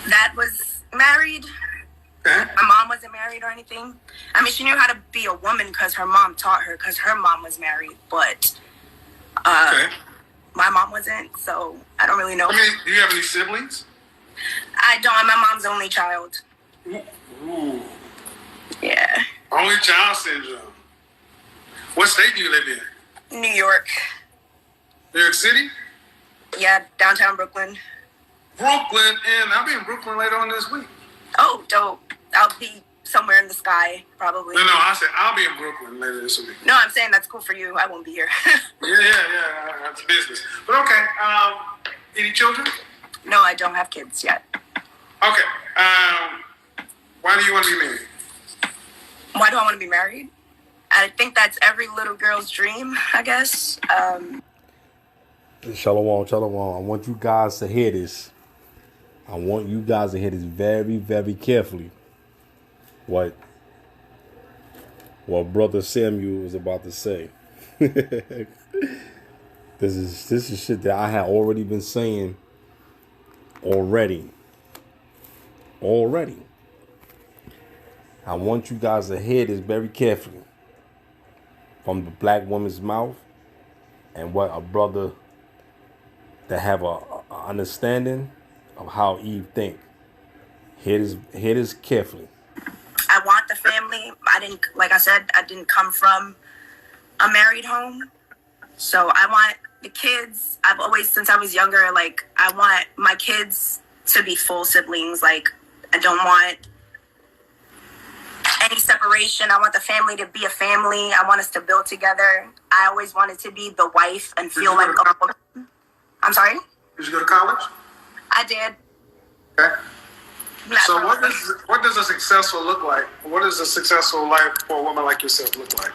That was married. Okay. My mom wasn't married or anything. I mean, she knew how to be a woman because her mom taught her because her mom was married, but Okay. my mom wasn't, so I don't really know. I mean, do you have any siblings? I don't. I'm my mom's only child. Ooh. Yeah. Only child syndrome. What state do you live in? New York. New York City? Yeah, downtown Brooklyn. Brooklyn, and I'll be in Brooklyn later on this week. Oh, dope. I'll be somewhere in the sky, probably. No, I said I'll be in Brooklyn later this week. No, I'm saying that's cool for you. I won't be here. Yeah, that's business. But okay, any children? No, I don't have kids yet. Okay, why do you want to be married? Why do I want to be married? I think that's every little girl's dream, I guess. Shalom. I want you guys to hear this. I want you guys to hear this very, very carefully. What Brother Samuel was about to say. This is shit that I had already been saying already. I want you guys to hear this very carefully from the black woman's mouth, and what a brother that have a understanding of how Eve think. Hear this carefully. I want the family. Like I said, I didn't come from a married home. So I want the kids. I've always, since I was younger, like, I want my kids to be full siblings. Like, I don't want any separation. I want the family to be a family. I want us to build together. I always wanted to be the wife and feel like a woman. I'm sorry? Did you go to college? I did. Okay. So what does a successful look like? What does a successful life for a woman like yourself look like?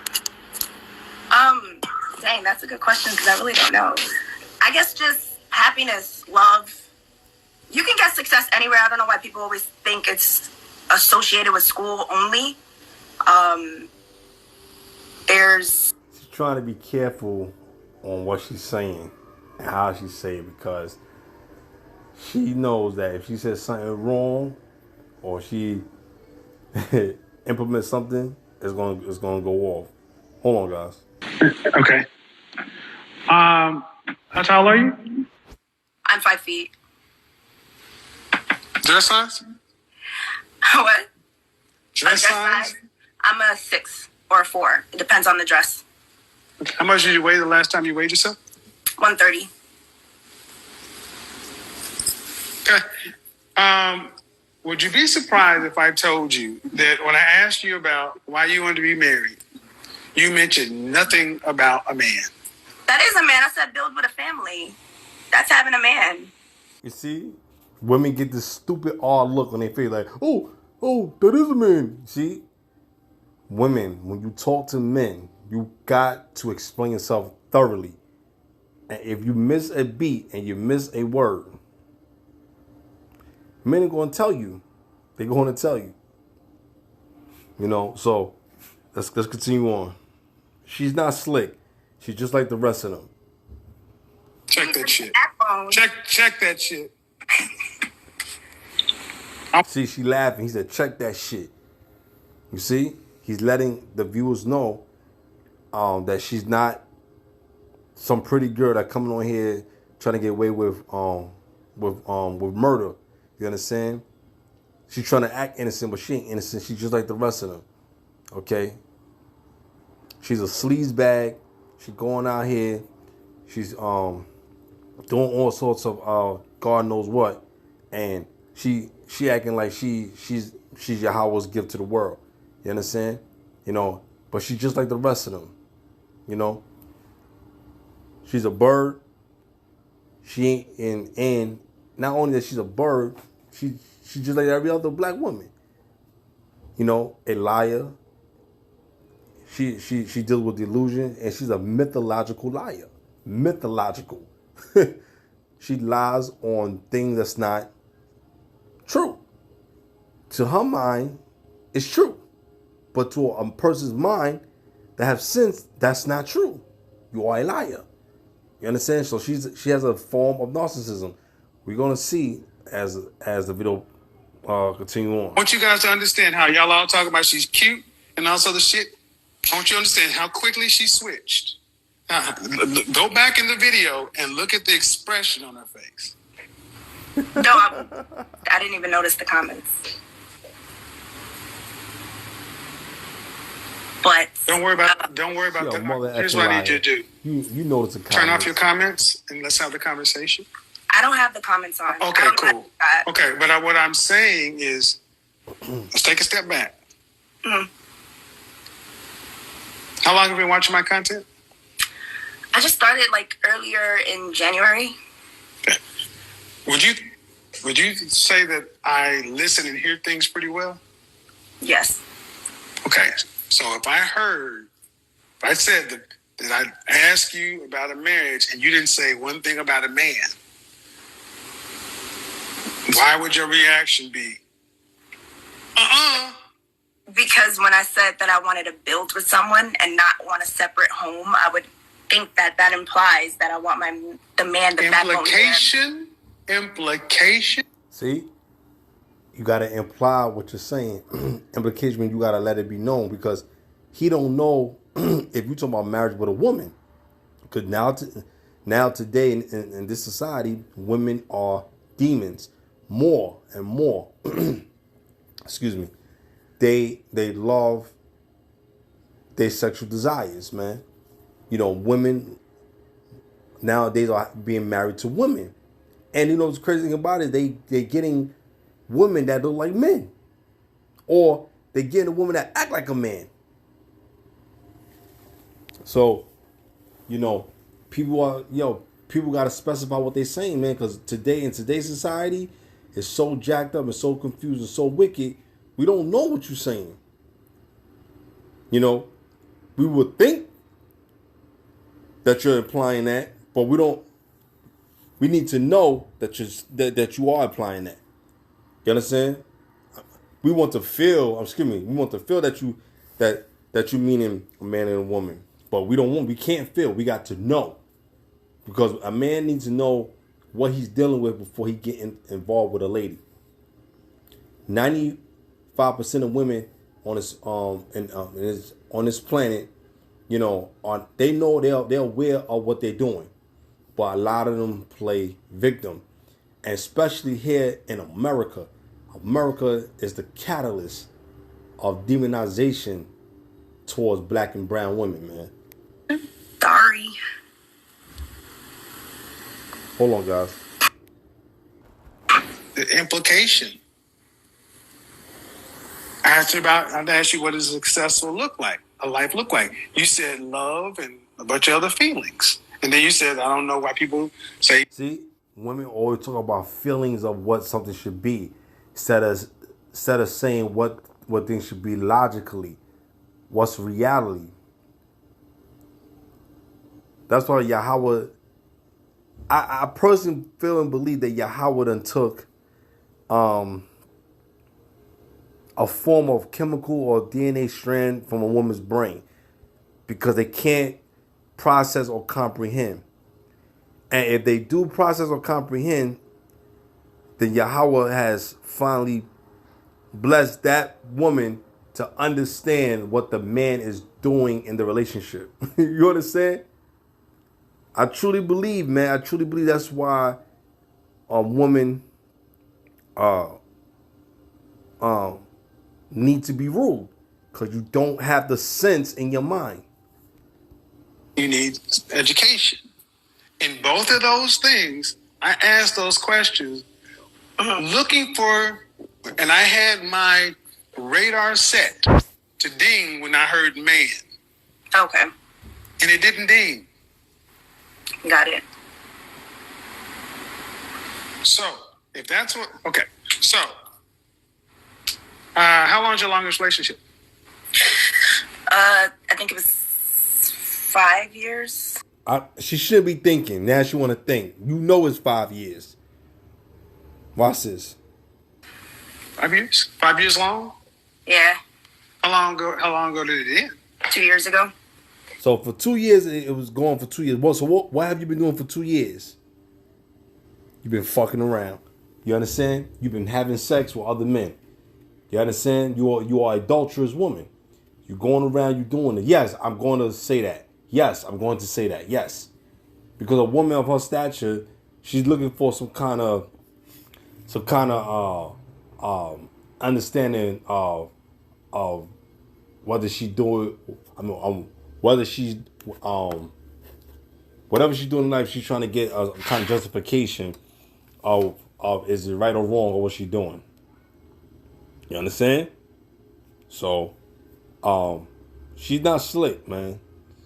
Dang, that's a good question because I really don't know. I guess just happiness, love. You can get success anywhere. I don't know why people always think it's associated with school only. She's trying to be careful on what she's saying and how she say it, because she knows that if she says something wrong or she implements something, it's gonna go off. Hold on, guys. Okay. How tall are you? I'm 5 feet. Dress size? What? Dress size? I'm a 6 or a 4. It depends on the dress. Okay. How much did you weigh the last time you weighed yourself? 130. Okay. Would you be surprised if I told you that when I asked you about why you wanted to be married, you mentioned nothing about a man? That is a man. I said build with a family. That's having a man. You see, women get this stupid odd look on their face, like, oh, that is a man. See, women, when you talk to men, you got to explain yourself thoroughly. And if you miss a beat and you miss a word, men are going to tell you. They're going to tell you. You know, so let's continue on. She's not slick. She's just like the rest of them. Check that shit. Check that shit. See, she laughing. He said, check that shit. You see? He's letting the viewers know that she's not some pretty girl that coming on here trying to get away with murder. You understand? She's trying to act innocent, but she ain't innocent. She's just like the rest of them. Okay? She's a sleaze bag. She's going out here. She's doing all sorts of God knows what, and she acting like she's Yahweh's gift to the world. You understand? You know, but she's just like the rest of them. You know, she's a bird. She ain't and not only that she's a bird, she's just like every other black woman. You know, a liar. She deals with delusion, and she's a mythological liar. Mythological. She lies on things that's not true. To her mind, it's true. But to a person's mind that have sense, that's not true. You are a liar. You understand? So she has a form of narcissism. We're gonna see as the video continue on. I want you guys to understand how y'all all talk about she's cute and all this other shit. I want you to understand how quickly she switched. Go back in the video and look at the expression on her face. No, I didn't even notice the comments. But don't worry about Yo, that. mother Here's what I need you to do. You notice the comments. Turn off your comments and let's have the conversation. I don't have the comments on. Okay, cool. Okay, but what I'm saying is, let's take a step back. Mm-hmm. How long have you been watching my content? I just started like earlier in January. Okay. Would you say that I listen and hear things pretty well? Yes. Okay, so if I said that I asked you about a marriage and you didn't say one thing about a man, why would your reaction be, Because when I said that I wanted to build with someone and not want a separate home, I would think that implies that I want the backbone man. Implication. See, you gotta imply what you're saying. Implication means you gotta let it be known, because he don't know if you talking about marriage with a woman. Because now today in this society, women are demons more and more. Excuse me. They love their sexual desires, man. You know, women nowadays are being married to women. And you know what's crazy thing about it? They're getting women that look like men. Or they're getting a woman that act like a man. So, you know, people gotta specify what they're saying, man, because in today's society, it's so jacked up and so confused and so wicked, we don't know what you're saying. You know, we would think that you're implying that, but we don't. We need to know that you are implying that. You understand? We want to feel. We want to feel that you meaning a man and a woman, but we can't feel. We got to know, because a man needs to know what he's dealing with before he get involved with a lady. 95% of women on this planet, you know, they know they're aware of what they're doing, but a lot of them play victim, and especially here in America. America is the catalyst of demonization towards black and brown women, man. Sorry. Hold on, guys. The implication. I asked you what does successful look like? A life look like? You said love and a bunch of other feelings. And then you said, I don't know why people say. See, women always talk about feelings of what something should be, instead of saying what things should be logically. What's reality? That's why Yahweh. I personally feel and believe that Yahweh done took a form of chemical or DNA strand from a woman's brain, because they can't process or comprehend. And if they do process or comprehend, then Yahweh has finally blessed that woman to understand what the man is doing in the relationship. You understand? I truly believe, man. I truly believe that's why a woman need to be ruled, because you don't have the sense in your mind. You need education. In both of those things, I asked those questions looking for, and I had my radar set to ding when I heard man. Okay. And it didn't ding. Got it. So, if that's what, okay. So, how long is your longest relationship? I think it was 5 years. She should be thinking. Now she want to think. You know it's 5 years. Watch this. 5 years? 5 years long? Yeah. How long ago did it end? 2 years ago. So for 2 years, it was going for 2 years. So what have you been doing for 2 years? You've been fucking around. You understand? You've been having sex with other men. You understand? You are adulterous woman. You're going around, you're doing it. Yes, I'm going to say that. Yes, I'm going to say that. Yes. Because a woman of her stature, she's looking for some kind of understanding of whether she do it. Whether she's whatever she's doing in life, she's trying to get a kind of justification of is it right or wrong or what she's doing. You understand? So, she's not slick, man.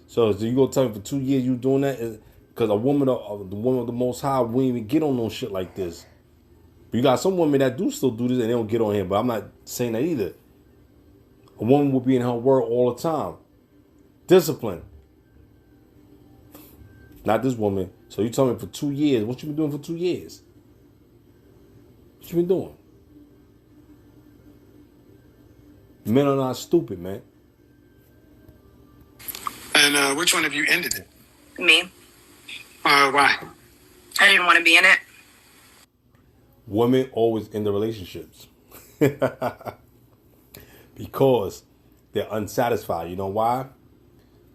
So you gonna tell me for 2 years you doing that? Because a woman of the Most High wouldn't even get on no shit like this. But you got some women that do still do this and they don't get on here. But I'm not saying that either. A woman will be in her word all the time. Discipline. Not this woman. So you tell me for 2 years, what you been doing for 2 years? What you been doing? Men are not stupid, man. And which one of you ended it? Me. Why? I didn't want to be in it. Women always in the relationships. Because they're unsatisfied. You know why?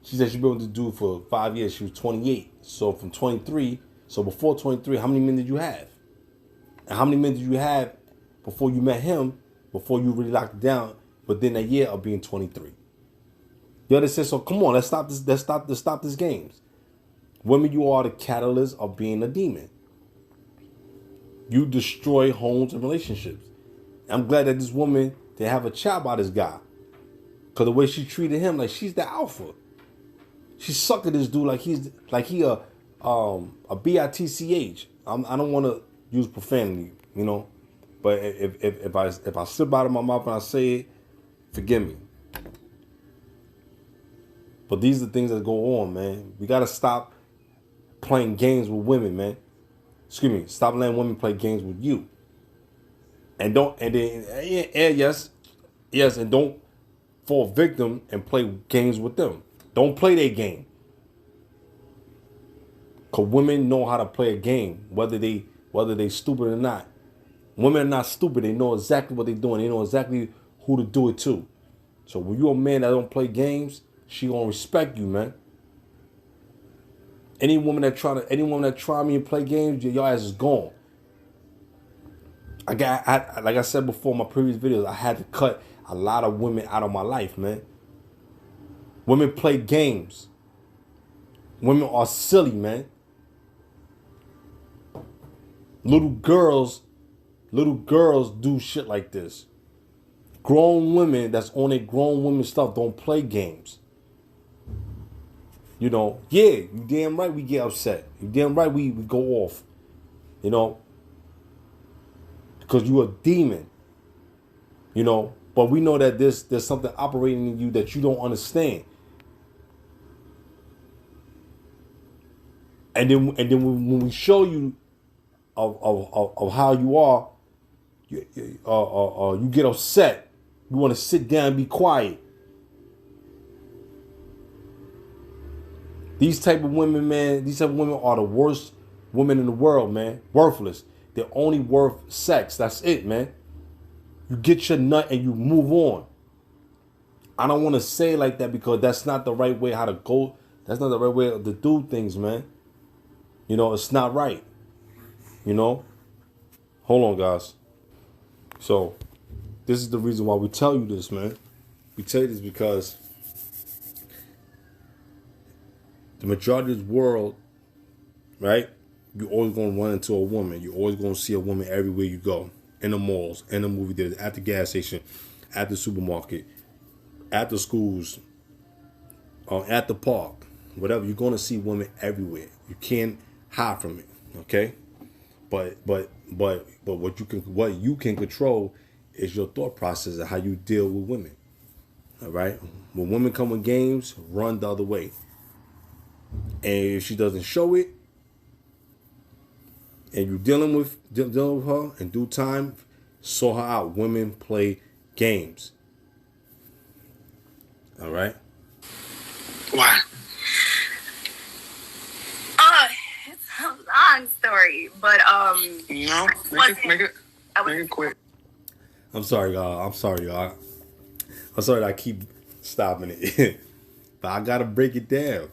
She said she'd been able to do it for 5 years. She was 28. So from 23, so before 23, how many men did you have? And how many men did you have before you met him, before you really locked it down, within a year of being 23? You understand? So come on, let's stop this. Let's stop this games. Women, you are the catalyst of being a demon. You destroy homes and relationships. I'm glad that this woman didn't have a child by this guy. Because the way she treated him, like she's the alpha. She sucking this dude like he a bitch. I don't want to use profanity, you know. But if I slip out of my mouth and I say it, forgive me. But these are the things that go on, man. We gotta stop playing games with women, man. Excuse me. Stop letting women play games with you. And and don't fall victim and play games with them. Don't play their game. Cause women know how to play a game, whether they stupid or not. Women are not stupid. They know exactly what they're doing. They know exactly who to do it to. So when you're a man that don't play games, she gonna respect you, man. Any woman that try me and play games, your ass is gone. Like I said before in my previous videos, I had to cut a lot of women out of my life, man. Women play games. Women are silly, man. Little girls do shit like this. Grown women that's on their grown women stuff don't play games. You know, yeah, you damn right we get upset. You damn right we go off. You know, because you a demon. You know, but we know that there's something operating in you that you don't understand. And then when we show you of how you are, you get upset. You want to sit down and be quiet. These type of women, man, are the worst women in the world, man. Worthless. They're only worth sex. That's it, man. You get your nut and you move on. I don't want to say it like that because that's not the right way how to go. That's not the right way to do things, man. You know, it's not right. You know? Hold on, guys. So, this is the reason why we tell you this, man. We tell you this because the majority of the world, right? You're always going to run into a woman. You're always going to see a woman everywhere you go. In the malls, in the movie theaters, at the gas station, at the supermarket, at the schools, at the park, whatever. You're going to see women everywhere. You can't hide from it, okay? But what you can control is your thought process of how you deal with women. All right? When women come with games, run the other way. And if she doesn't show it, and you're dealing with her in due time, sort her out. Women play games. All right? It's a lot. long story, but No, wasn't- make it I was quick. I'm sorry, y'all. I'm sorry, y'all. I'm sorry that I keep stopping it. But I gotta break it down.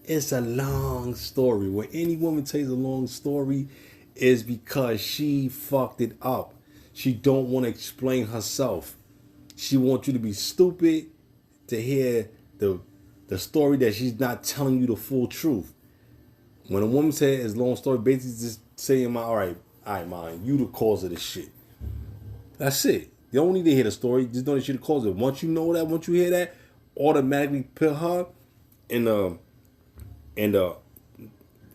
It's a long story. When any woman tells a long story, is because she fucked it up. She don't want to explain herself. She wants you to be stupid to hear the story that she's not telling you the full truth. When a woman says it's a long story, basically just saying, all right, man, you the cause of this shit. That's it. You don't need to hear the story. Just know that you're the cause of it. Once you know that, once you hear that, automatically put her in the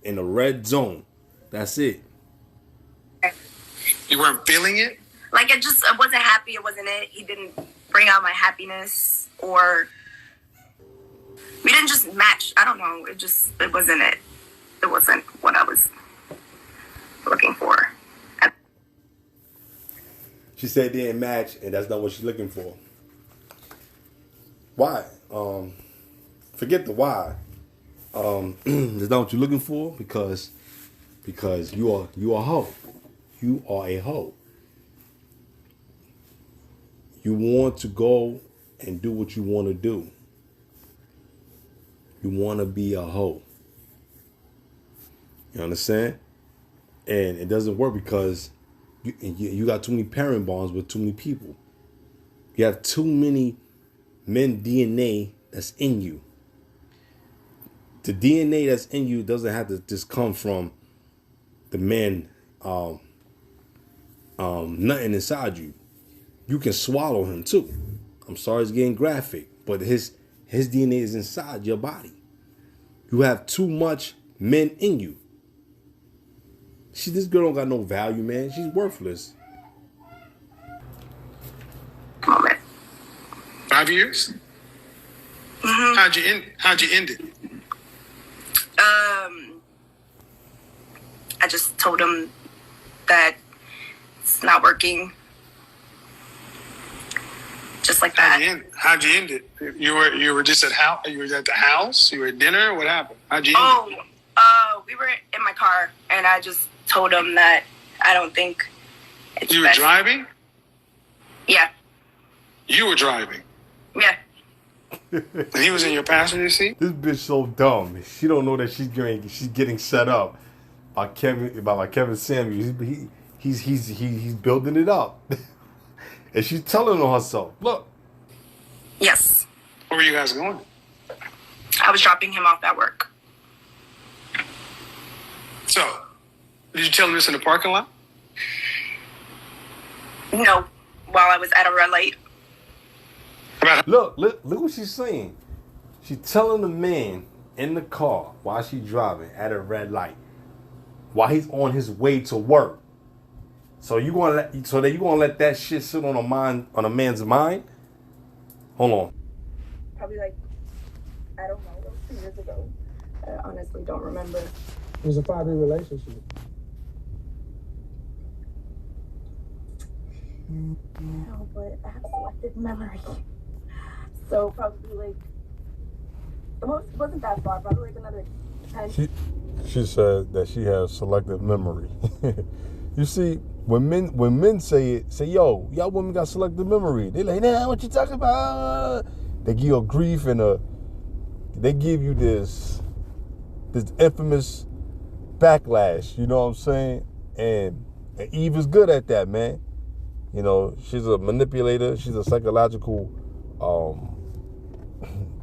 red zone. That's it. You weren't feeling it? like I wasn't happy. It wasn't it. He didn't bring out my happiness, or we didn't just match. I don't know. It wasn't it. It wasn't what I was looking for. She said they didn't match, and that's not what she's looking for. Why? Forget the why. That's not what you're looking for because you are a hoe. You are a hoe. You want to go and do what you want to do. You want to be a hoe. You understand? And it doesn't work because you got too many parent bonds with too many people. You have too many men DNA that's in you. The DNA that's in you doesn't have to just come from the man nothing inside you. You can swallow him too. I'm sorry it's getting graphic, but his DNA is inside your body. You have too much men in you. This girl don't got no value, man. She's worthless. Moment. 5 years? Mm-hmm. How'd you end it? I just told him that it's not working. Just like that. How'd you end it? You were just at the house? You were at dinner? What happened? How'd you end it? We were in my car, and I just told him that I don't think it's You were best. driving? Yeah. You were driving? Yeah. And he was in your passenger seat? This bitch so dumb. She don't know that she's getting set up by Kevin Samuels. He's building it up, and she's telling on herself. Look. Yes. Where were you guys going? I was dropping him off at work. So, did you tell him this in the parking lot? No. While I was at a red light. Look what she's saying. She's telling the man in the car while she's driving at a red light, while he's on his way to work. So you gonna let that shit sit on a man's mind? Hold on. Probably I don't know, that was 2 years ago. I honestly don't remember. It was a 5-year relationship. No, but I have selective memory. So probably it wasn't that far. Probably another 10. She said that she has selective memory. You see, when men say yo, y'all women got selective memory. They like, nah, what you talking about? They give you grief and they give you this infamous backlash. You know what I'm saying? And Eve is good at that, man. You know, she's a manipulator. She's a psychological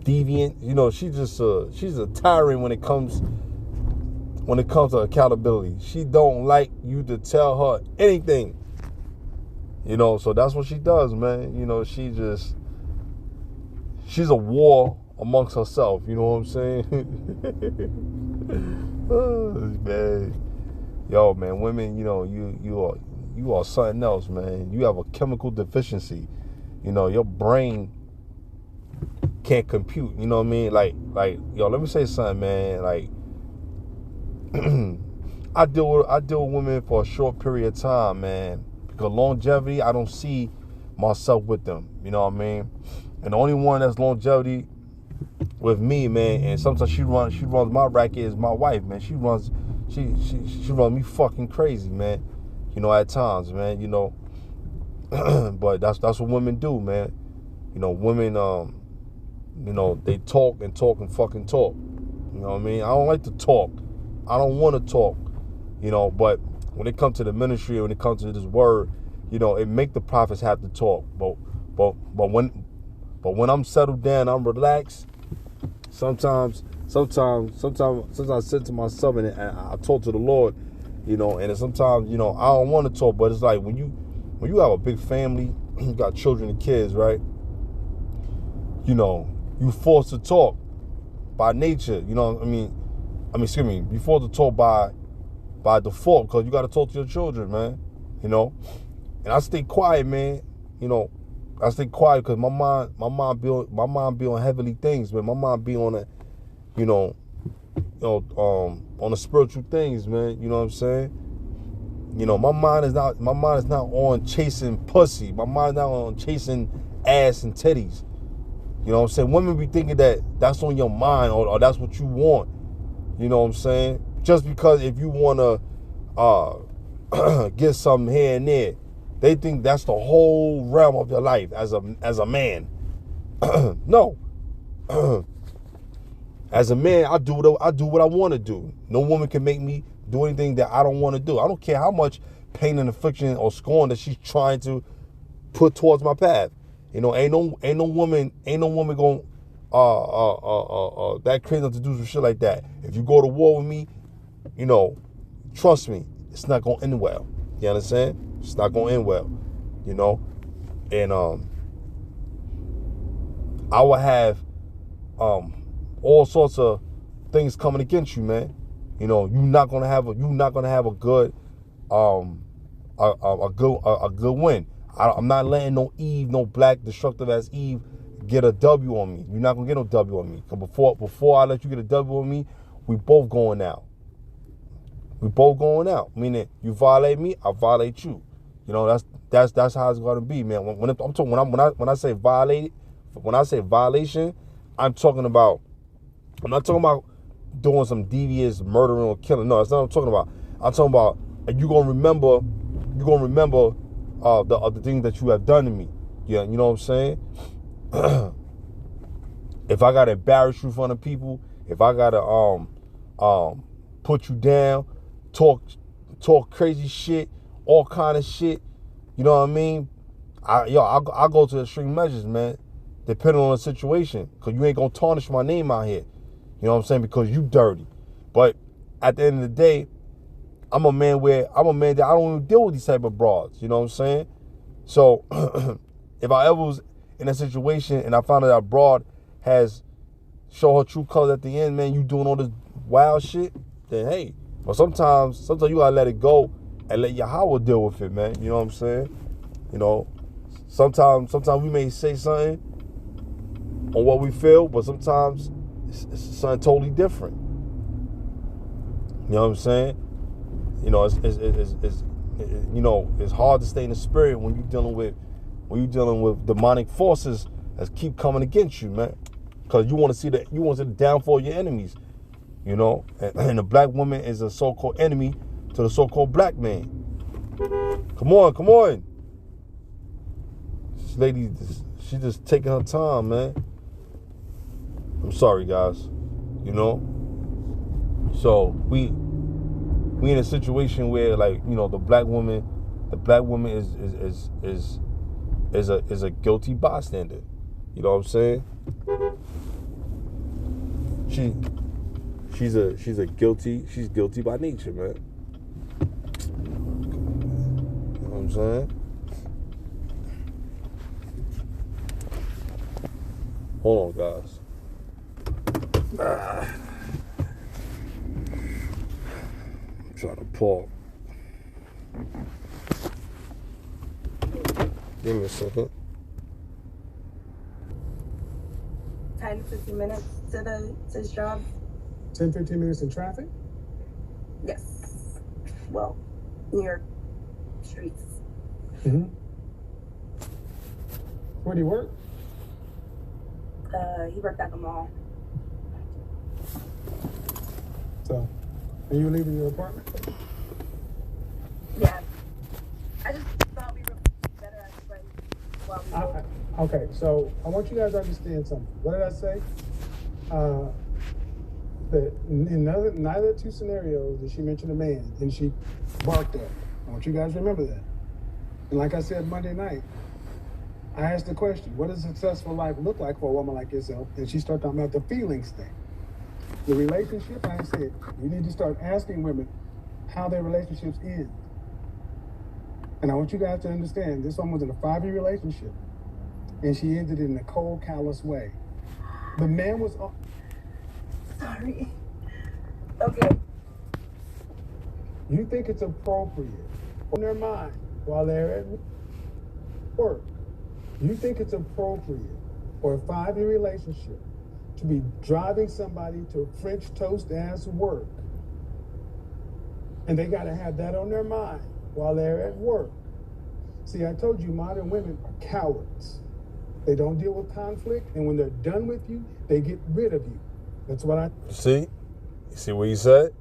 deviant. You know, she's a tyrant when it comes to accountability. She don't like you to tell her anything. You know, so that's what she does, man. You know, she's a war amongst herself. You know what I'm saying? Oh, man. Yo, man, women, you know, you are something else, man. You have a chemical deficiency. You know, your brain can't compute. You know what I mean? Like, yo, let me say something, man. Like, I deal with women for a short period of time, man. Because longevity, I don't see myself with them. You know what I mean? And the only one that's longevity with me, man, and sometimes she runs my racket is my wife, man. She runs she run me fucking crazy, man. You know, at times, man. You know, but that's what women do, man. You know, women, you know, they talk and fucking talk. You know what I mean? I don't like to talk. I don't want to talk. You know, but when it comes to the ministry, when it comes to this word, you know, it make the prophets have to talk. But when I'm settled down, I'm relaxed. Sometimes I sit to myself and I talk to the Lord, you know. And sometimes, you know, I don't want to talk, but it's like when you have a big family, you got children and kids, right? You know, you forced to talk by nature. You know, I mean, excuse me, you forced to talk by default because you got to talk to your children, man. You know, and I stay quiet, man. You know, I stay quiet because my mind be on heavily things, man. My mind be on a, you know, on the spiritual things, man. You know what I'm saying? You know, my mind is not on chasing pussy. My mind is not on chasing ass and titties. You know what I'm saying? Women be thinking that that's on your mind or that's what you want. You know what I'm saying? Just because if you want to get something here and there, they think that's the whole realm of your life as a man. No. As a man, I do what I want to do. No woman can make me do anything that I don't want to do. I don't care how much pain and affliction or scorn that she's trying to put towards my path. You know, ain't no woman going that crazy enough to do some shit like that. If you go to war with me, you know, trust me, it's not gonna end well. You understand? It's not gonna end well. You know, and I will have all sorts of things coming against you, man. You know, you're not gonna have a good a good win. I'm not letting no black destructive ass Eve get a W on me. You're not gonna get no W on me. Cause before I let you get a W on me, we both going out. We both going out. Meaning you violate me, I violate you. You know, that's how it's gonna be, man. When I say violate, when I say violation, I'm not talking about doing some devious murdering or killing. No, that's not what I'm talking about. I'm talking about you're gonna remember the things that you have done to me. Yeah, you know what I'm saying? If I gotta embarrass you in front of people, if I gotta put you down, talk crazy shit, all kind of shit, you know what I mean? I go to extreme measures, man, depending on the situation, because you ain't gonna tarnish my name out here. You know what I'm saying? Because you dirty. But at the end of the day, I'm a man that I don't even deal with these type of broads. You know what I'm saying? So if I ever was in a situation and I found out that broad has show her true colors at the end, man, you doing all this wild shit, then hey. But sometimes you gotta let it go and let Yahweh deal with it, man. You know what I'm saying? You know, sometimes we may say something on what we feel, but sometimes it's something totally different. You know what I'm saying? You know, it's hard to stay in the spirit when you're dealing with demonic forces that keep coming against you, man. Because you want to see the downfall of your enemies. You know, and the black woman is a so-called enemy to the so-called black man. Come on. This lady, she just taking her time, man. I'm sorry, guys. You know. So we in a situation where, like, you know, the black woman is a guilty bystander. You know what I'm saying? She's guilty by nature, man. You know what I'm saying? Hold on, guys. I'm trying to pull. Give me a second. 10, 15 minutes to this job. 10, 15 minutes in traffic? Yes. Well, New York streets. Mm-hmm. Where do you work? He worked at the mall. So, And you were leaving your apartment? Yeah. I just thought we were better as friends while we were. Okay, so I want you guys to understand something. What did I say? That in neither two scenarios did she mention a man, and she barked at him. I want you guys to remember that. And like I said Monday night, I asked the question, what does a successful life look like for a woman like yourself? And she started talking about the feelings thing. The relationship, I said, you need to start asking women how their relationships end. And I want you guys to understand, this woman was in a 5-year relationship, and she ended in a cold, callous way. The man was... Sorry. Okay. You think it's appropriate in their mind while they're at work? You think it's appropriate for a 5-year relationship to be driving somebody to French toast ass work, and they got to have that on their mind while they're at work? See, I told you modern women are cowards. They don't deal with conflict, and when they're done with you, they get rid of you. That's what I... You see what he said?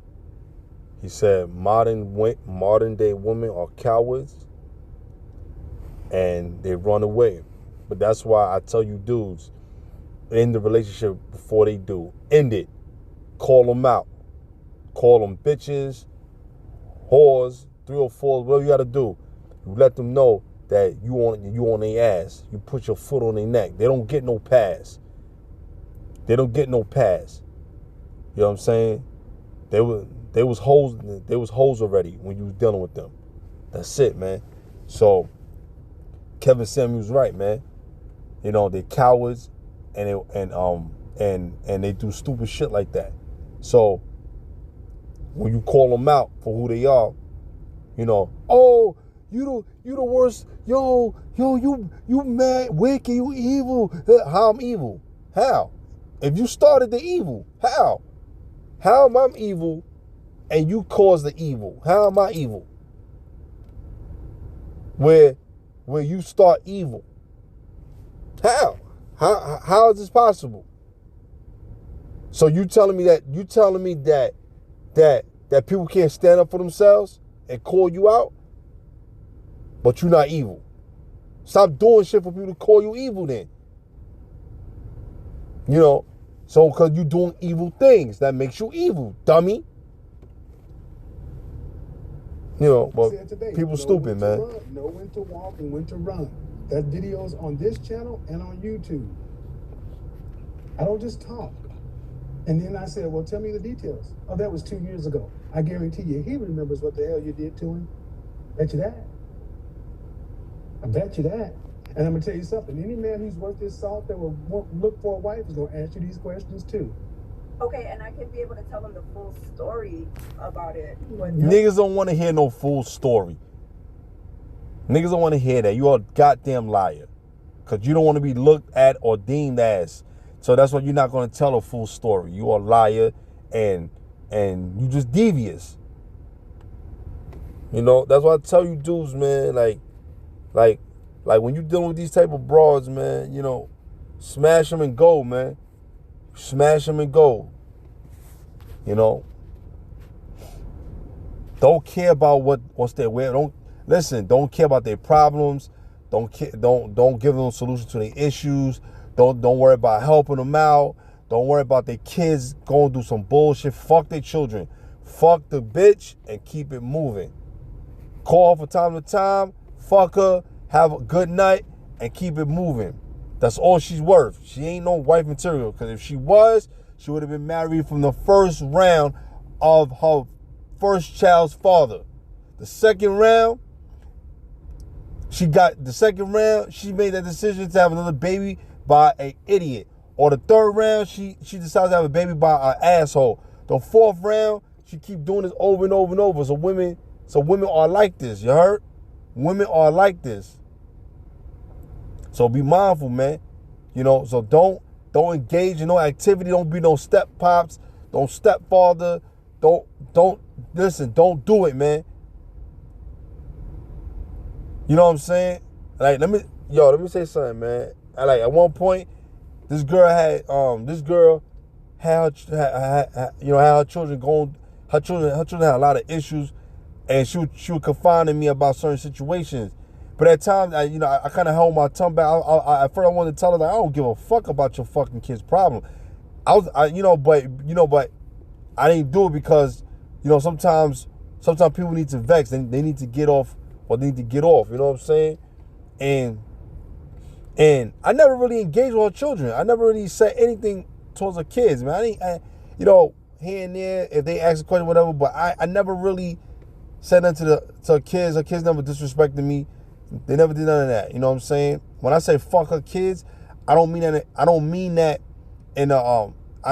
He said modern day women are cowards and they run away. But that's why I tell you dudes, end the relationship before they do. End it. Call them out. Call them bitches, whores, 304, whatever you got to do. You let them know that you on their ass. You put your foot on their neck. They don't get no pass. They don't get no pass. You know what I'm saying? They was hoes already when you was dealing with them. That's it, man. So Kevin Samuels right, man. You know, they cowards and they do stupid shit like that. So when you call them out for who they are, you know, oh, you the worst, yo, you mad, wicked, you evil. How I'm evil? How? If you started the evil, how? How am I evil and you caused the evil? How am I evil? Where you start evil. How? How is this possible? So you telling me that people can't stand up for themselves and call you out, but you're not evil. Stop doing shit for people to call you evil then. You know, so because you're doing evil things, that makes you evil, dummy. You know, but people stupid, man. Know when to walk and when to run. That video's on this channel and on YouTube. I don't just talk. And then I said, well, tell me the details. Oh, that was 2 years ago. I guarantee you, he remembers what the hell you did to him. Bet you that. I bet you that. And I'm going to tell you something. Any man who's worth his salt that will look for a wife is going to ask you these questions too. Okay, and I can be able to tell them the full story about it. Niggas don't want to hear no full story. Niggas don't want to hear that. You are a goddamn liar. Because you don't want to be looked at or deemed as. So that's why you're not going to tell a full story. You are a liar and you just devious. You know, that's why I tell you dudes, man, like when you dealing with these type of broads, man, you know, smash them and go, man. Smash them and go. You know, don't care about what's their way. Don't care about their problems. Don't give them a solution to their issues. Don't worry about helping them out. Don't worry about their kids going through some bullshit. Fuck their children. Fuck the bitch and keep it moving. Call from time to time. Fuck her. Have a good night and keep it moving. That's all she's worth. She ain't no wife material. Because if she was, she would have been married from the first round of her first child's father. The second round, she made that decision to have another baby by an idiot. Or the third round, she decides to have a baby by an asshole. The fourth round, she keep doing this over and over and over. So women are like this, you heard? Women are like this. So be mindful, man. You know, so don't engage in no activity. Don't be no step pops. Don't stepfather. Don't do it, man. You know what I'm saying? Like, let me say something, man. Like, at one point, this girl had her children Her children had a lot of issues, and she would confide in me about certain situations. But at times, I kind of held my tongue back. At first, I wanted to tell her that I don't give a fuck about your fucking kid's problem. But I didn't do it because, sometimes people need to vex. They need to get off what they need to get off. You know what I'm saying? And I never really engaged with her children. I never really said anything towards her kids, man. Here and there, if they ask a question, whatever. But I never really said nothing to her kids. Her kids never disrespected me. They never did none of that. You know what I'm saying? When I say fuck her kids, I don't mean that. I don't mean that I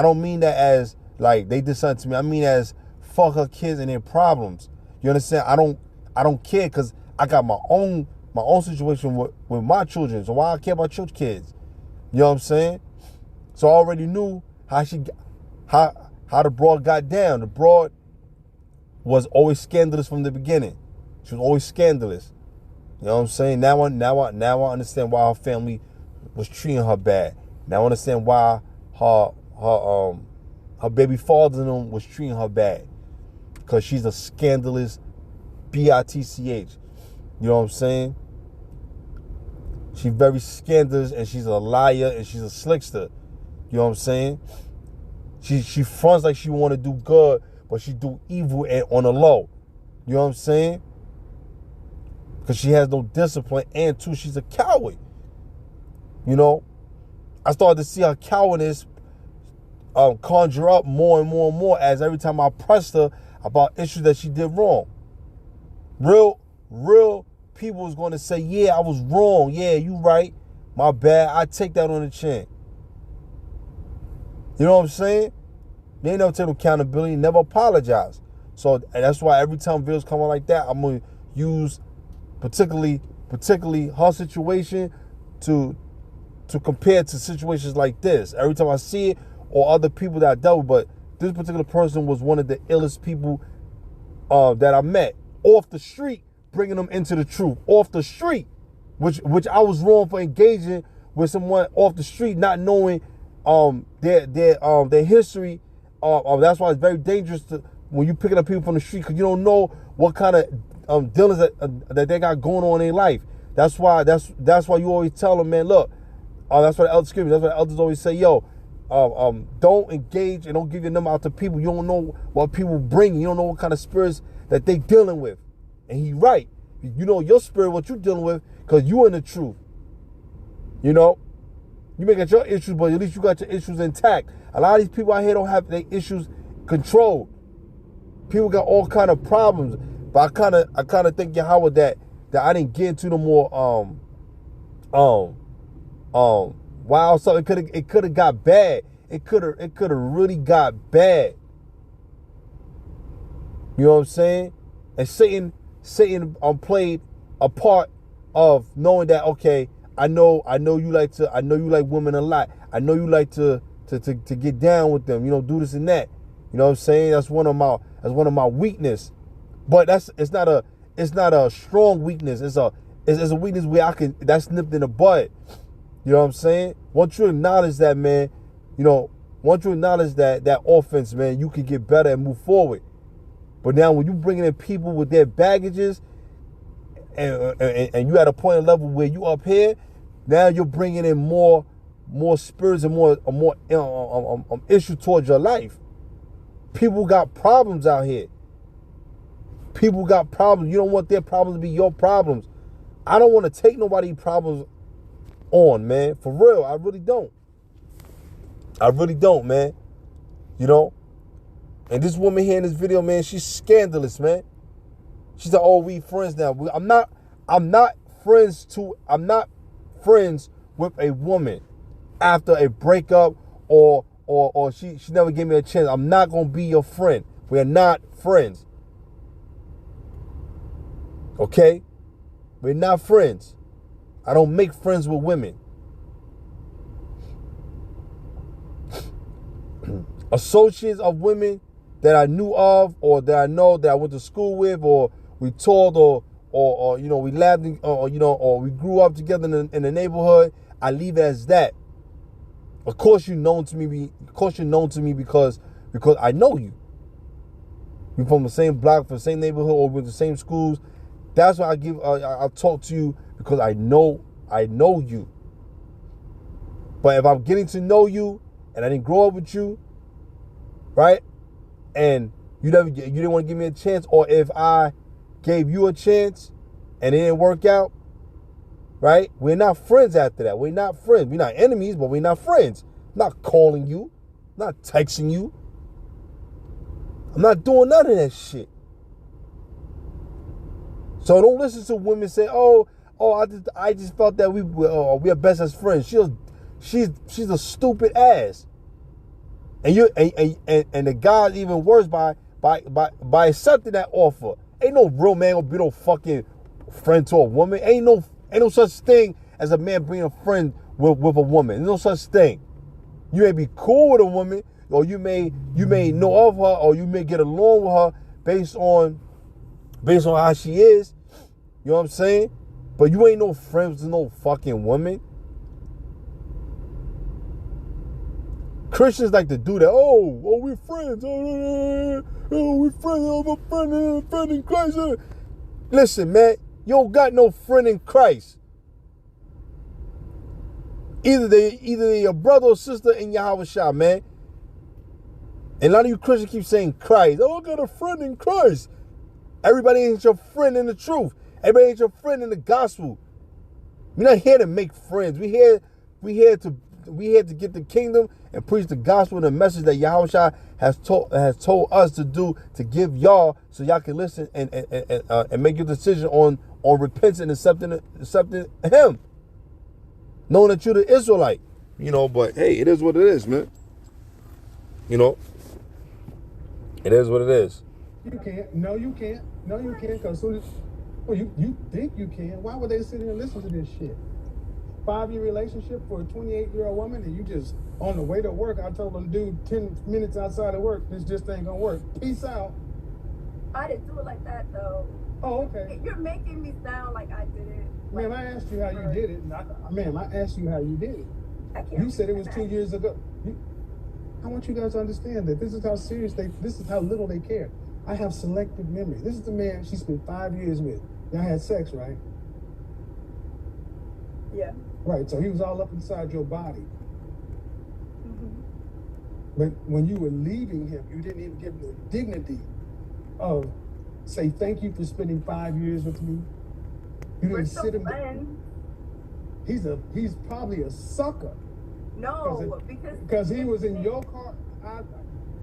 don't mean that as like they did something to me. I mean as fuck her kids and their problems. You understand? I don't care because I got my own situation with my children. So why I care about your kids? You know what I'm saying? So I already knew how the broad got down. The broad was always scandalous from the beginning. She was always scandalous. You know what I'm saying? Now I understand why her family was treating her bad. Now I understand why her baby father and them was treating her bad. Because she's a scandalous bitch. You know what I'm saying? She's very scandalous and she's a liar and she's a slickster. You know what I'm saying? She fronts like she want to do good, but she do evil and on the low. You know what I'm saying? Because she has no discipline, and two, she's a coward. I started to see her cowardice conjure up more and more and more as every time I pressed her about issues that she did wrong. Real people was going to say, yeah, I was wrong. Yeah, you right. My bad. I take that on the chin. You know what I'm saying? They never take accountability, never apologize. So that's why every time videos come out like that, I'm going to use particularly her situation to compare to situations like this. Every time I see it, or other people that I dealt with, but this particular person was one of the illest people that I met off the street, bringing them into the truth off the street, which I was wrong for engaging with someone off the street, not knowing their history. That's why it's very dangerous when you picking up people from the street, because you don't know what kind of dealings that they got going on in their life. That's why you always tell them, man, look, that's what the elders give me. That's what the elders always say, yo, don't engage and don't give your number out to people. You don't know what people bring. You don't know what kind of spirits that they dealing with. And he right. You know your spirit, what you dealing with, because you in the truth. You may get your issues, but at least you got your issues intact. A lot of these people out here don't have their issues controlled. People got all kind of problems. But I kind of think, Yahweh, that I didn't get into no more wild stuff. It could have got bad. It could have really got bad. You know what I'm saying? And Satan played a part of knowing that, okay, I know you like women a lot. I know you like to get down with them, do this and that. You know what I'm saying? That's one of my weakness. But it's not a strong weakness. It's a weakness where that's nipped in the bud. You know what I'm saying? Once you acknowledge that, man, once you acknowledge that offense, man, you can get better and move forward. But now when you bringing in people with their baggages and you at a point and level where you up here, now you're bringing in more spirits and more issue towards your life. People got problems out here. People got problems. You don't want their problems to be your problems. I don't want to take nobody's problems on, man. For real, I really don't. I really don't, man. And this woman here in this video, man, she's scandalous, man. She's like, oh, we friends now. I'm not friends with a woman after a breakup or she never gave me a chance. I'm not gonna be your friend. We're not friends. Okay? We're not friends. I don't make friends with women. Associates of women that I knew of, or that I know that I went to school with, or we toured, or we laughed, or we grew up together in the neighborhood, I leave it as that. Of course you're known to me. Because I know you. we from the same block, from the same neighborhood, or with the same schools. That's why I'll talk to you because I know you. But if I'm getting to know you and I didn't grow up with you, right? And you didn't want to give me a chance, or if I gave you a chance and it didn't work out, right? We're not friends after that. We're not friends. We're not enemies, but we're not friends. I'm not calling you, I'm not texting you. I'm not doing none of that shit. So don't listen to women say, "Oh, I just felt that we are best as friends." She's a stupid ass. And the guy's even worse by accepting that offer. Ain't no real man gonna be no fucking friend to a woman. Ain't no such thing as a man being a friend with a woman. There's no such thing. You may be cool with a woman, or you may know of her, or you may get along with her based on how she is. You know what I'm saying? But you ain't no friends with no fucking woman. Christians like to do that. Oh, we're friends. Oh, we're friends. I'm a friend in Christ. Listen, man, you don't got no friend in Christ. Either they your brother or sister in Yahweh Shah, man. And a lot of you Christians keep saying Christ. Oh, I got a friend in Christ. Everybody ain't your friend in the truth. Everybody ain't your friend in the gospel. We're not here to make friends. We here to get the kingdom and preach the gospel and the message that Yahweh Shah has told us to do, to give y'all, so y'all can listen and make your decision on repenting and accepting Him, knowing that you're the Israelite. You know, but hey, it is what it is, man. You know, it is what it is. You can't. No, you can't. No, you can't. Because soon as you think you can, why would they sit here and listen to this shit? 5-year relationship for a 28-year-old woman, and you just on the way to work. I told them, dude, 10 minutes outside of work, this just ain't gonna work. Peace out. I didn't do it like that though. Oh, okay. You're making me sound like I did it. Ma'am, I asked you how you did it. Ma'am, I asked you how you did it. I can't. You said it was 2 years ago. I want you guys to understand that this is how serious this is how little they care. I have selective memory. This is the man she spent 5 years with. Y'all had sex, right? Yeah. Right, so he was all up inside your body. Mm-hmm. But when you were leaving him, you didn't even give him the dignity of say thank you for spending 5 years with me. You We're didn't still sit him. friends. He's probably a sucker. No, because he was in your car.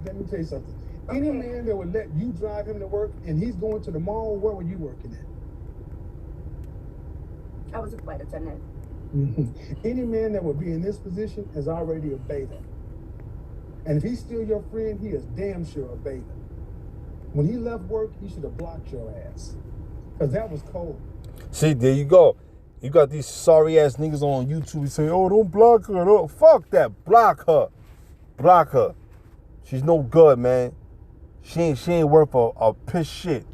Let me tell you something. Okay. Any man that would let you drive him to work and he's going to the mall, where were you working at? I was a flight attendant. Mm-hmm. Any man that would be in this position is already a beta. And if he's still your friend, he is damn sure a beta. When he left work, he should have blocked your ass. Because that was cold. See, there you go. You got these sorry ass niggas on YouTube saying, "Oh, don't block her." No, fuck that. Block her. Block her. She's no good, man. She ain't worth a piss shit.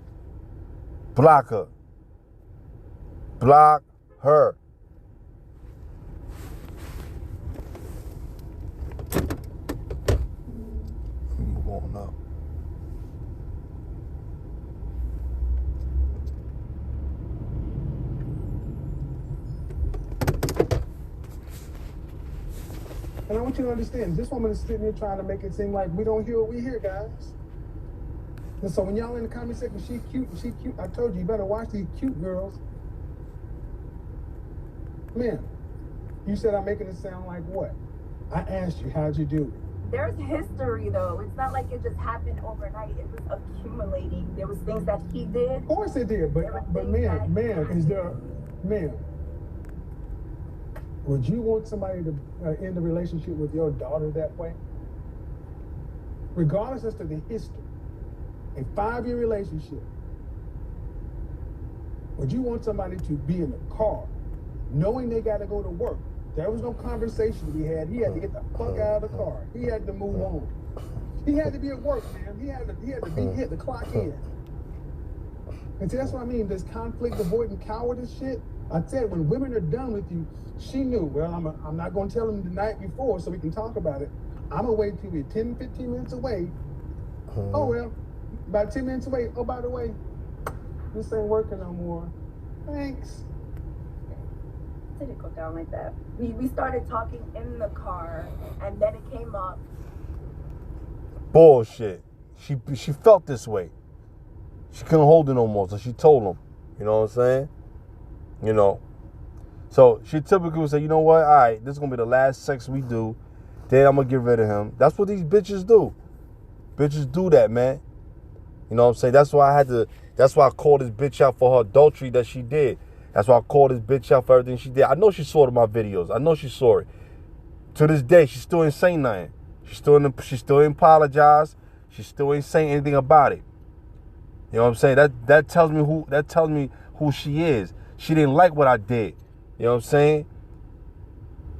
Block her. Block her. Move on now. And I want you to understand, this woman is sitting here trying to make it seem like we don't hear what we hear, guys. And so when y'all in the comment section, she cute, I told you better watch these cute girls. Man, you said I'm making it sound like what? I asked you, how'd you do it? There's history though. It's not like it just happened overnight. It was accumulating. There was things that he did. Of course it did, but ma'am, is there, ma'am, would you want somebody to end a relationship with your daughter that way? Regardless as to the history, a 5-year relationship, would you want somebody to be in the car knowing they got to go to work? There was no conversation to be had. He had to get the fuck out of the car. He had to move on. He had to be at work, man. He had to clock in. And see, that's what I mean. This conflict avoiding cowardice shit. I said, when women are done with you, she knew, well, I'm not going to tell them the night before so we can talk about it. I'm going to wait till we're 10, 15 minutes away. Oh, well, About 10 minutes away. Oh, by the way, this ain't working no more. Thanks. It didn't go down like that. We started talking in the car, and then it came up. Bullshit. She felt this way. She couldn't hold it no more, so she told him. You know what I'm saying? You know. So she typically would say, you know what? All right, this is going to be the last sex we do. Then I'm going to get rid of him. That's what these bitches do. Bitches do that, man. You know what I'm saying? That's why I called this bitch out for her adultery that she did. That's why I called this bitch out for everything she did. I know she saw my videos. I know she saw it. To this day, she still ain't saying nothing. She still ain't apologize. She still ain't saying anything about it. You know what I'm saying? That tells me who she is. She didn't like what I did. You know what I'm saying?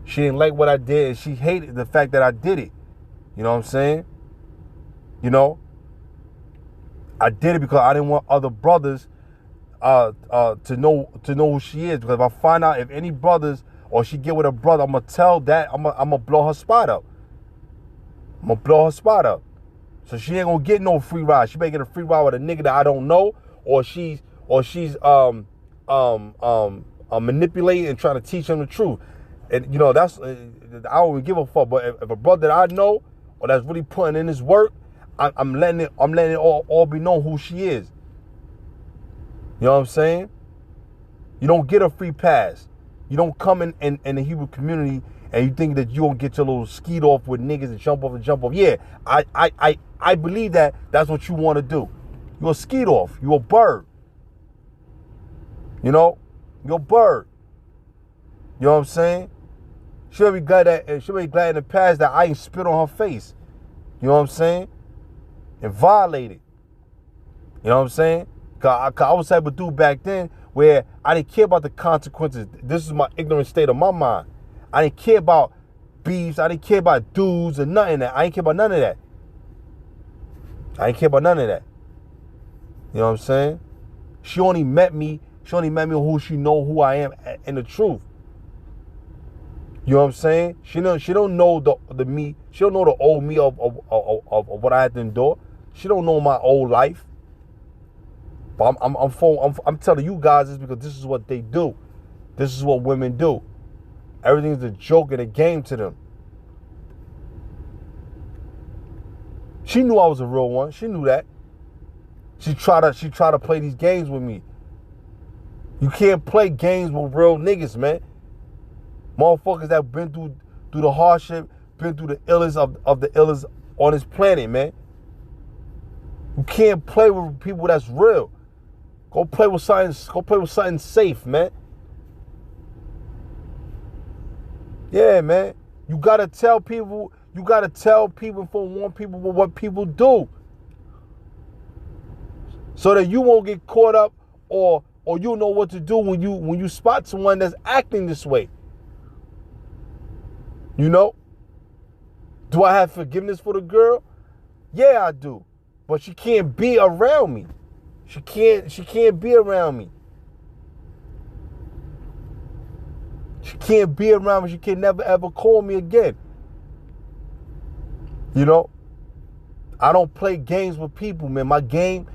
She didn't like what I did, and she hated the fact that I did it. You know what I'm saying? You know? I did it because I didn't want other brothers to know who she is. Because if I find out if any brothers or she get with a brother, I'm gonna tell that I'm gonna blow her spot up. I'm gonna blow her spot up. So she ain't gonna get no free ride. She may get a free ride with a nigga that I don't know, or she's manipulating and trying to teach him the truth. And you know that's I don't even give a fuck. But if a brother that I know or that's really putting in his work, I'm letting it all be known who she is. You know what I'm saying? You don't get a free pass. You don't come in the Hebrew community and you think that you gonna get your little skeet off with niggas and jump off. Yeah, I believe that that's what you want to do. You're a skeet off. You're a bird. You know, you're a bird. You know what I'm saying? She'll be glad in the past that I ain't spit on her face. You know what I'm saying? And violated. You know what I'm saying? Cause I was type of dude back then where I didn't care about the consequences. This is my ignorant state of my mind. I didn't care about beefs. I didn't care about dudes or nothing of that. I didn't care about none of that. You know what I'm saying? She only met me who she know who I am and the truth. You know what I'm saying? She don't know the me. She don't know the old me of what I had to endure. She don't know my old life. But I'm telling you guys this because this is what they do. This is what women do. Everything's a joke and a game to them. She knew I was a real one. She knew that. She tried to play these games with me. You can't play games with real niggas, man. Motherfuckers that been through the hardship, been through the illest of the illest on this planet, man. You can't play with people that's real. Go play with something safe, man. Yeah, man. You gotta tell people and warn people what people do. So that you won't get caught up or you know what to do when you spot someone that's acting this way. You know? Do I have forgiveness for the girl? Yeah, I do. But she can't be around me. She can't be around me. She can't be around me. She can never ever call me again. You know? I don't play games with people, man. My time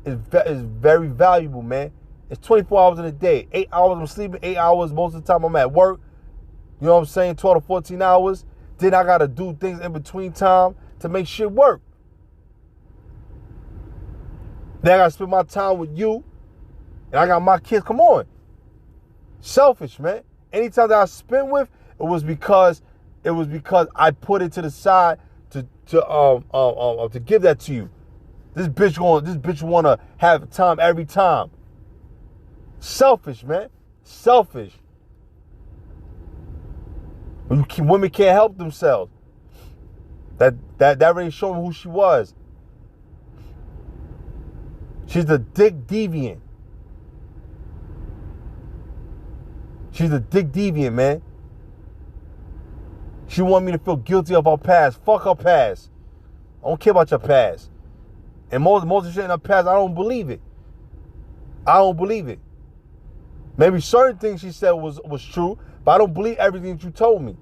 is very valuable, man. It's 24 hours in a day. 8 hours I'm sleeping, 8 hours most of the time I'm at work. You know what I'm saying? 12 to 14 hours. Then I got to do things in between time to make shit work. Then I got to spend my time with you. And I got my kids. Come on. Selfish, man. Anytime that I spent with, it was because I put it to the side to give that to you. This bitch wanna have time every time. Selfish, man. Selfish. Women can't help themselves. That really showed me who she was. She's a dick deviant. She's a dick deviant, man. She wanted me to feel guilty of her past. Fuck her past. I don't care about your past. And most of the shit in her past, I don't believe it. I don't believe it. Maybe certain things she said was true, but I don't believe everything that you told me.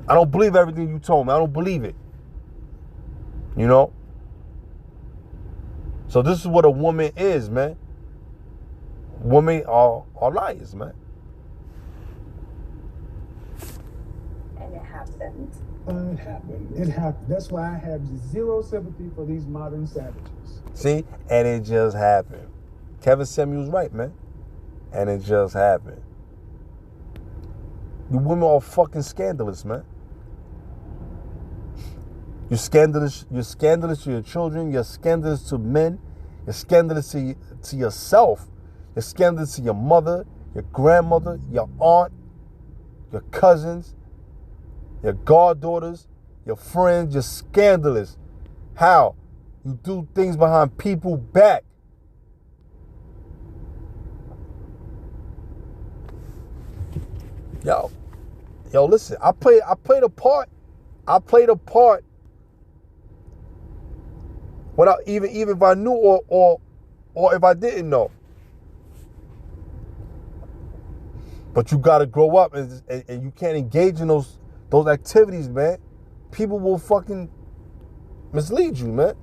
I don't believe everything you told me. I don't believe it. You know? So this is what a woman is, man. Women are liars, man. And it happened. It happened. It happened. That's why I have zero sympathy for these modern savages. See? And it just happened. Kevin Samuel's right, man. And it just happened. You women are fucking scandalous, man. You're scandalous. You're scandalous to your children. You're scandalous to men. You're scandalous to yourself. You're scandalous to your mother, your grandmother, your aunt, your cousins, your goddaughters, your friends. You're scandalous. How? You do things behind people's back. Yo, listen. I played a part. I played a part without even if I knew or if I didn't know. But you gotta grow up and you can't engage in those activities, man. People will fucking mislead you, man.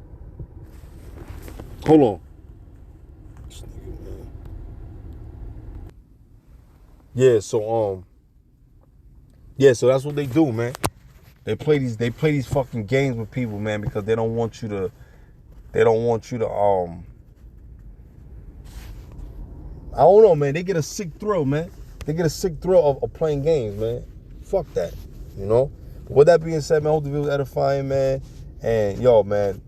Hold on. Yeah, so so that's what they do, man. They play these fucking games with people, man, because they don't want you to I don't know, man. They get a sick thrill, man. They get a sick thrill of playing games, man. Fuck that, you know? But with that being said, man, I hope the video was edifying, man. And yo, man,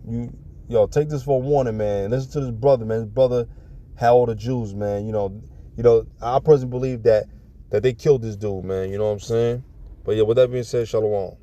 take this for a warning, man. Listen to this brother, man. His brother had all the Jews, man. You know, I personally believe that they killed this dude, man. You know what I'm saying? But yeah, with that being said, shalom.